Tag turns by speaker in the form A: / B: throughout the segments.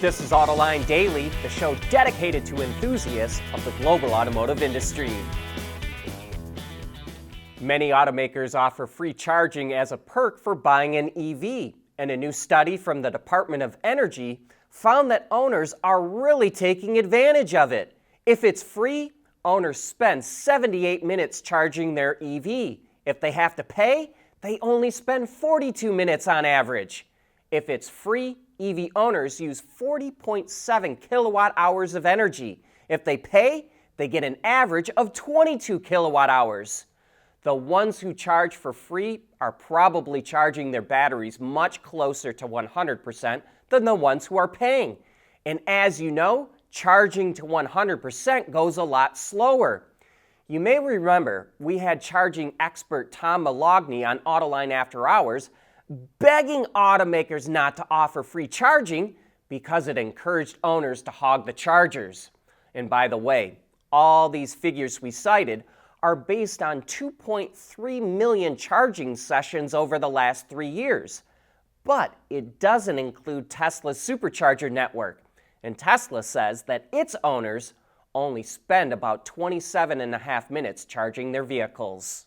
A: This is Autoline Daily, the show dedicated to enthusiasts of the global automotive industry. Many automakers offer free charging as a perk for buying an EV, and a new study from the Department of Energy found that owners are really taking advantage of it. If it's free, owners spend 78 minutes charging their EV. If they have to pay, they only spend 42 minutes on average. If it's free, EV owners use 40.7 kilowatt hours of energy. If they pay, they get an average of 22 kilowatt hours. The ones who charge for free are probably charging their batteries much closer to 100% than the ones who are paying. And as you know, charging to 100% goes a lot slower. You may remember we had charging expert Tom Malogny on Autoline After Hours begging automakers not to offer free charging because it encouraged owners to hog the chargers. And by the way, all these figures we cited are based on 2.3 million charging sessions over the last 3 years. But it doesn't include Tesla's supercharger network. And Tesla says that its owners only spend about 27.5 minutes charging their vehicles.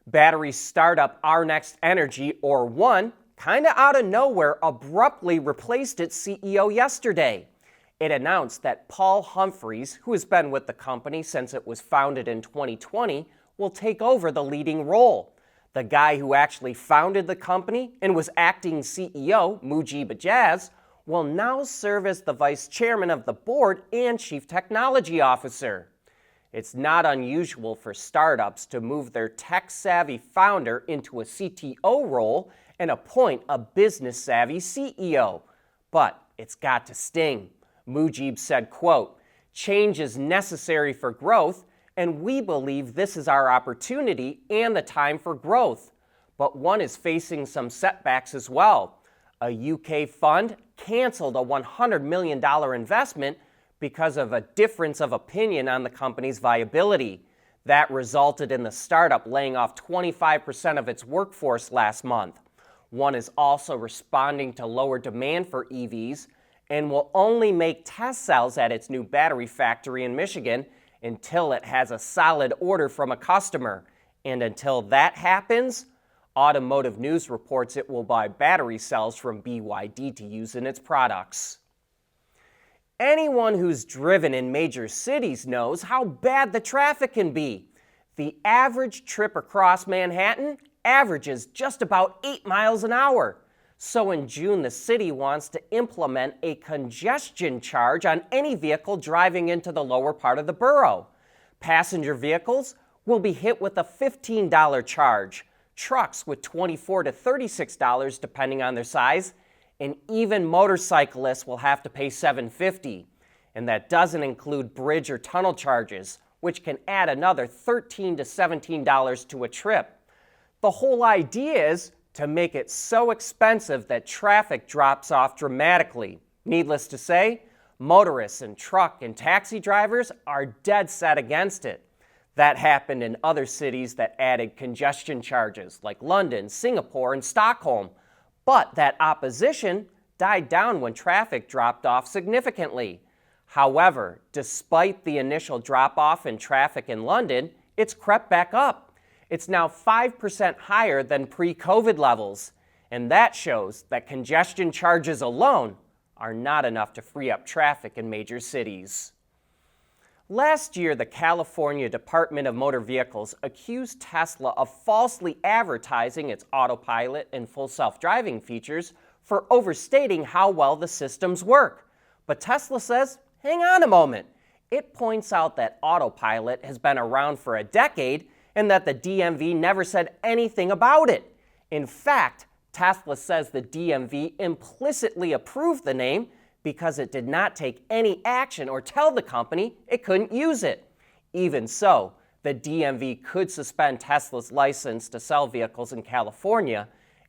A: Battery startup Our Next Energy, or One, kind of out of nowhere abruptly replaced its CEO yesterday. It announced that Paul Humphreys, who has been with the company since it was founded in 2020, will take over the leading role. The guy who actually founded the company and was acting CEO, Mujib Bajaz, will now serve as the vice chairman of the board and chief technology officer. It's not unusual for startups to move their tech-savvy founder into a CTO role and appoint a business-savvy CEO. But it's got to sting. Mujib said, quote, "Change is necessary for growth, and we believe this is our opportunity and the time for growth. But One is facing some setbacks as well. A UK fund canceled a $100 million investment because of a difference of opinion on the company's viability. That resulted in the startup laying off 25% of its workforce last month. One is also responding to lower demand for EVs and will only make test cells at its new battery factory in Michigan until it has a solid order from a customer. And until that happens, Automotive News reports it will buy battery cells from BYD to use in its products." Anyone who's driven in major cities knows how bad the traffic can be. The average trip across Manhattan averages just about 8 miles an hour. So in June, the city wants to implement a congestion charge on any vehicle driving into the lower part of the borough. Passenger vehicles will be hit with a $15 charge, trucks with $24 to $36 depending on their size, and even motorcyclists will have to pay $7.50. And that doesn't include bridge or tunnel charges, which can add another $13 to $17 to a trip. The whole idea is to make it so expensive that traffic drops off dramatically. Needless to say, motorists and truck and taxi drivers are dead set against it. That happened in other cities that added congestion charges, like London, Singapore, and Stockholm. But that opposition died down when traffic dropped off significantly. However, despite the initial drop-off in traffic in London, it's crept back up. It's now 5% higher than pre-COVID levels, and that shows that congestion charges alone are not enough to free up traffic in major cities. Last year, the California Department of Motor Vehicles accused Tesla of falsely advertising its Autopilot and full self-driving features for overstating how well the systems work. But Tesla says, hang on a moment. It points out that Autopilot has been around for a decade and that the DMV never said anything about it. In fact, Tesla says the DMV implicitly approved the name because it did not take any action or tell the company it couldn't use it. Even so, the DMV could suspend Tesla's license to sell vehicles in California,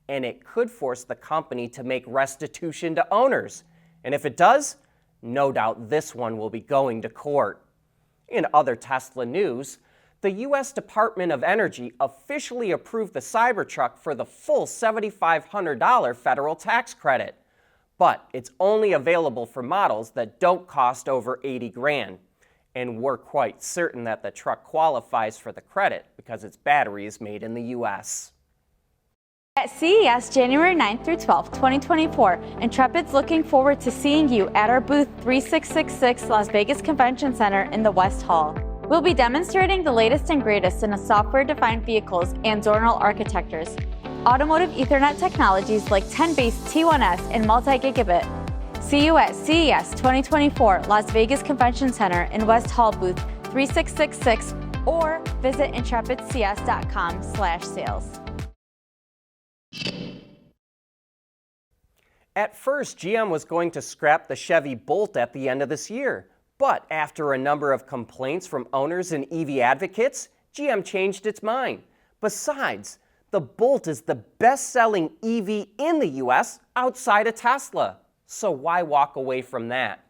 A: and it could force the company to make restitution to owners. And if it does, no doubt this one will be going to court. In other Tesla news, the U.S. Department of Energy officially approved the Cybertruck for the full $7,500 federal tax credit. but it's only available for models that don't cost over 80 grand. And we're quite certain that the truck qualifies for the credit because its battery is made in the US.
B: At CES January 9th through 12th, 2024, Intrepid's looking forward to seeing you at our booth 3666 Las Vegas Convention Center in the West Hall. We'll be demonstrating the latest and greatest in software-defined vehicles and zonal architectures, automotive Ethernet technologies like 10-base T1S and multi-gigabit. See you at CES 2024 Las Vegas Convention Center in West Hall booth 3666 or visit intrepidcs.com/sales.
A: At first, GM was going to scrap the Chevy Bolt at the end of this year, but after a number of complaints from owners and EV advocates, GM changed its mind. Besides, the Bolt is the best-selling EV in the US outside of Tesla. So why walk away from that?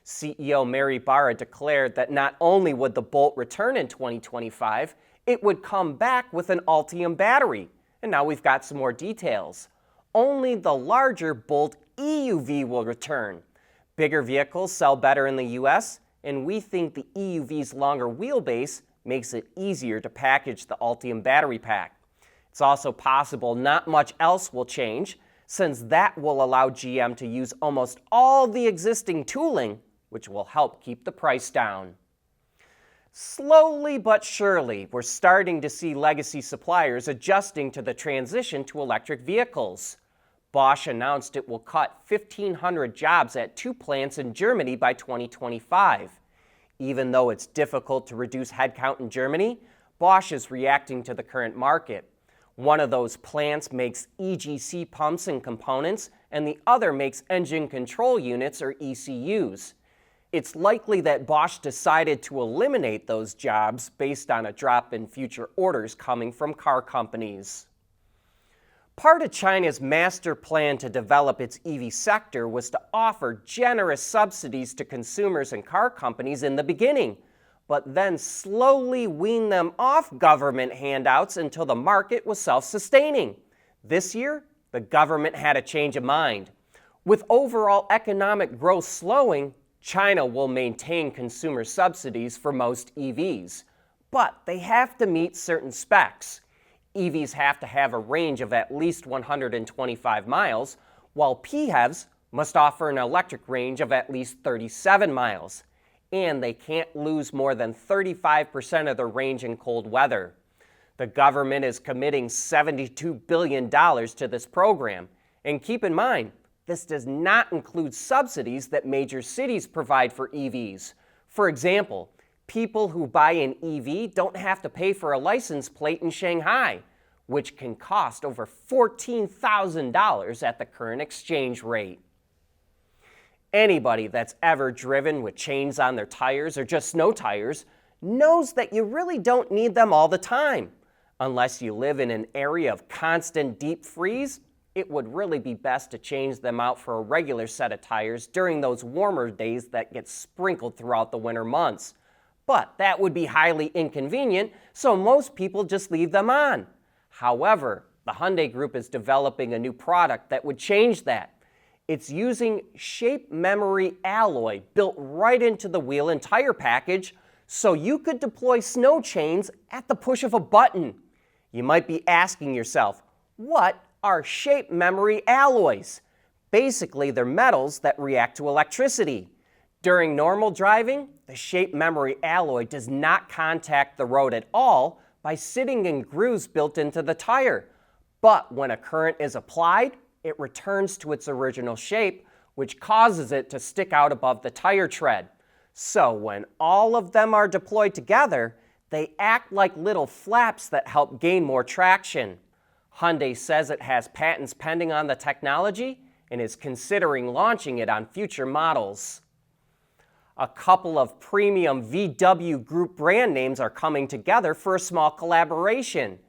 A: CEO Mary Barra declared that not only would the Bolt return in 2025, it would come back with an Ultium battery. And now we've got some more details. Only the larger Bolt EUV will return. Bigger vehicles sell better in the US, and we think the EUV's longer wheelbase makes it easier to package the Ultium battery pack. It's also possible not much else will change, since that will allow GM to use almost all the existing tooling, which will help keep the price down. Slowly but surely, we're starting to see legacy suppliers adjusting to the transition to electric vehicles. Bosch announced it will cut 1,500 jobs at 2 plants in Germany by 2025. Even though it's difficult to reduce headcount in Germany, Bosch is reacting to the current market. One of those plants makes EGC pumps and components, and the other makes engine control units, or ECUs. It's likely that Bosch decided to eliminate those jobs based on a drop in future orders coming from car companies. Part of China's master plan to develop its EV sector was to offer generous subsidies to consumers and car companies in the beginning, but then slowly wean them off government handouts until the market was self-sustaining. This year, the government had a change of mind. With overall economic growth slowing, China will maintain consumer subsidies for most EVs, but they have to meet certain specs. EVs have to have a range of at least 125 miles, while PHEVs must offer an electric range of at least 37 miles. And they can't lose more than 35% of their range in cold weather. The government is committing $72 billion to this program. And keep in mind, this does not include subsidies that major cities provide for EVs. For example, people who buy an EV don't have to pay for a license plate in Shanghai, which can cost over $14,000 at the current exchange rate. Anybody that's ever driven with chains on their tires or just snow tires knows that you really don't need them all the time. Unless you live in an area of constant deep freeze, it would really be best to change them out for a regular set of tires during those warmer days that get sprinkled throughout the winter months. But that would be highly inconvenient, so most people just leave them on. However, the Hyundai Group is developing a new product that would change that. It's using shape memory alloy built right into the wheel and tire package so you could deploy snow chains at the push of a button. You might be asking yourself, what are shape memory alloys? Basically, they're metals that react to electricity. During normal driving, the shape memory alloy does not contact the road at all by sitting in grooves built into the tire. But when a current is applied, it returns to its original shape, which causes it to stick out above the tire tread. So when all of them are deployed together, they act like little flaps that help gain more traction. Hyundai says it has patents pending on the technology and is considering launching it on future models. A couple of premium VW Group brand names are coming together for a small collaboration.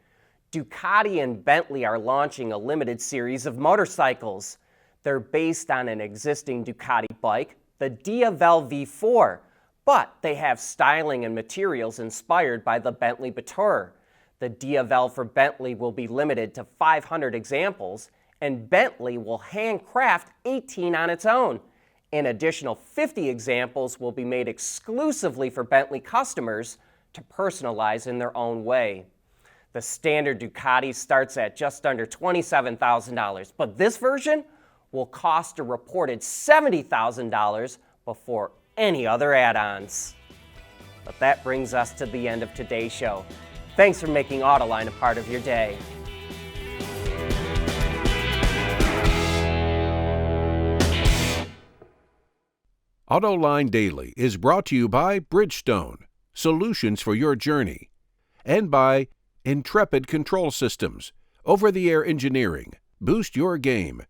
A: Ducati and Bentley are launching a limited series of motorcycles. They're based on an existing Ducati bike, the Diavel V4, but they have styling and materials inspired by the Bentley Batour. The Diavel for Bentley will be limited to 500 examples, and Bentley will handcraft 18 on its own. An additional 50 examples will be made exclusively for Bentley customers to personalize in their own way. The standard Ducati starts at just under $27,000, but this version will cost a reported $70,000 before any other add-ons. But that brings us to the end of today's show. Thanks for making Autoline a part of your day.
C: Autoline Daily is brought to you by Bridgestone, solutions for your journey, and by Intrepid Control Systems, over-the-air engineering. Boost your game.